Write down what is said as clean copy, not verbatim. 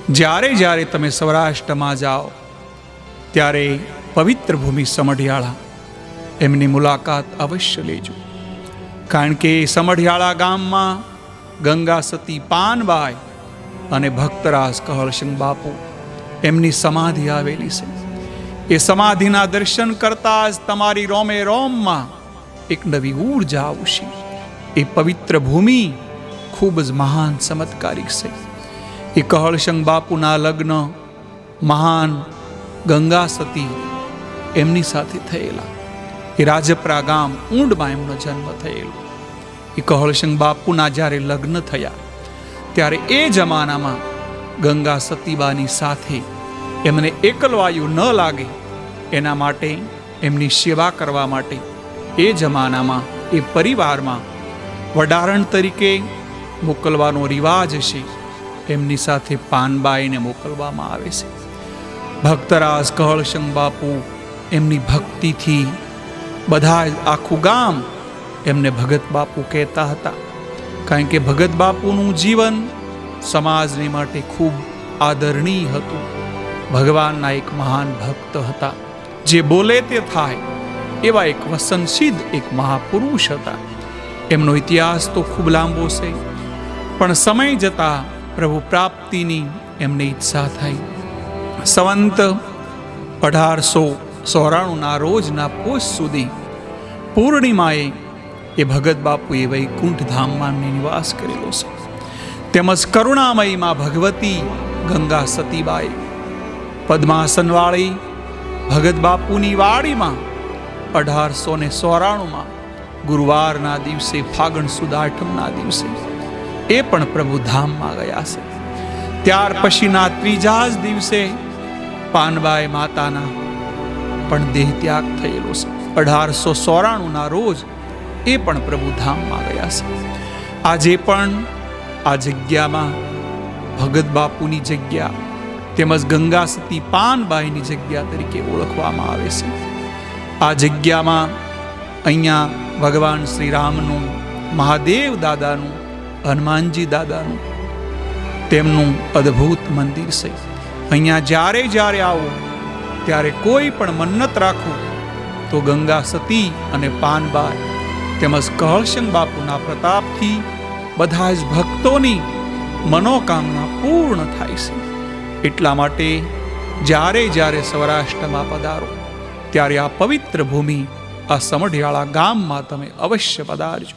જ્યારે જ્યારે તમે સૌરાષ્ટ્રમાં જાઓ ત્યારે પવિત્ર ભૂમિ સમઢિયાળા એમની મુલાકાત અવશ્ય લેજો. કારણ કે સમઢિયાળા ગામમાં ગંગા સતી પાનબાઈ અને ભક્તરાજ કહળશંખ બાપુ એમની સમાધિ આવેલી છે. એ સમાધિના દર્શન કરતા જ તમારી રોમે રોમમાં એક નવી ઊર્જા આવશે. એ પવિત્ર ભૂમિ ખૂબ જ મહાન ચમત્કારિક છે. એ કહળશંખ બાપુના લગ્ન મહાન ગંગા સતી એમની સાથે થયેલા. એ રાજપરા ગામ ઊંડમાં એમનો જન્મ થયેલો. એ કહળશંખ બાપુના જ્યારે લગ્ન થયા ત્યારે એ જમાનામાં ગંગા સતીબાની સાથે એમને એકલવાયુ ન લાગે એના માટે એમની સેવા કરવા માટે એ જમાનામાં એ પરિવારમાં વડારણ તરીકે મોકલવાનો રિવાજ છે. એમની સાથે પાનબાઈને મોકલવામાં આવે છે. ભક્તરાજ કહળશંખ બાપુ એમની ભક્તિથી બધા આખું ગામ એમને ભગત બાપુ કહેતા હતા. કારણ કે ભગત બાપુનું જીવન સમાજને માટે ખૂબ આદરણીય હતું. ભગવાનના એક મહાન ભક્ત હતા. જે બોલે તે થાય એવા એક વસનસિદ્ધ એક મહાપુરુષ હતા. એમનો ઇતિહાસ તો ખૂબ લાંબો છે, પણ સમય જતા પ્રભુ પ્રાપ્તિની એમને ઈચ્છા થઈ. સંવંત 1894 રોજના પોષ સુધી પૂર્ણિમાએ એ ભગત બાપુએ વૈકુંઠ ધામમાં નિવાસ કરેલો છે. તેમજ કરુણામયીમાં ભગવતી ગંગા સતીબાઈ પદ્માસનવાળી ભગત બાપુની વાડીમાં 1894 ગુરુવારના દિવસે ફાગણ સુદ આઠમના દિવસે એ પણ પ્રભુ ધામમાં ગયા છે. ત્યાર પછીના ત્રીજા જ દિવસે પાનબાઈ માતાના પણ દેહ ત્યાગ થયેલો છે. 1894 રોજ એ પણ પ્રભુ ધામમાં ગયા છે. આજે પણ આ જગ્યામાં ભગત બાપુની જગ્યા તેમજ ગંગા સતી પાનબાઈની જગ્યા તરીકે ઓળખવામાં આવે છે. આ જગ્યામાં અહીંયા ભગવાન શ્રી રામનું, મહાદેવ દાદાનું, હનુમાનજી દાદાનું તેમનું અદ્ભુત મંદિર છે. અહીંયા જ્યારે જ્યારે આવો ત્યારે કોઈ પણ મન્નત રાખો તો ગંગા સતી અને પાનબાઈ તેમજ કહળશંખ બાપુના પ્રતાપથી બધા જ ભક્તોની મનોકામના પૂર્ણ થાય છે. એટલા માટે જ્યારે જ્યારે સૌરાષ્ટ્રમાં પધારો ત્યારે આ પવિત્ર ભૂમિ આ સમઢિયાળા ગામમાં તમે અવશ્ય પધારજો.